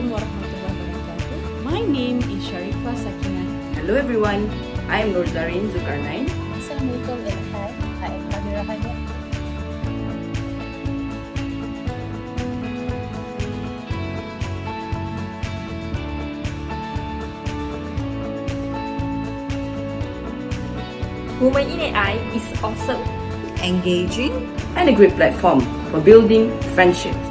Assalamualaikum warahmatullahi wabarakatuh. My name is Sharifah Sakinah. Hello everyone, I am Nurzarin Zulkarnain. Assalamualaikum warahmatullahi wabarakatuh. I am Nadira Hajat. Women in AI is awesome, engaging, and a great platform for building friendships.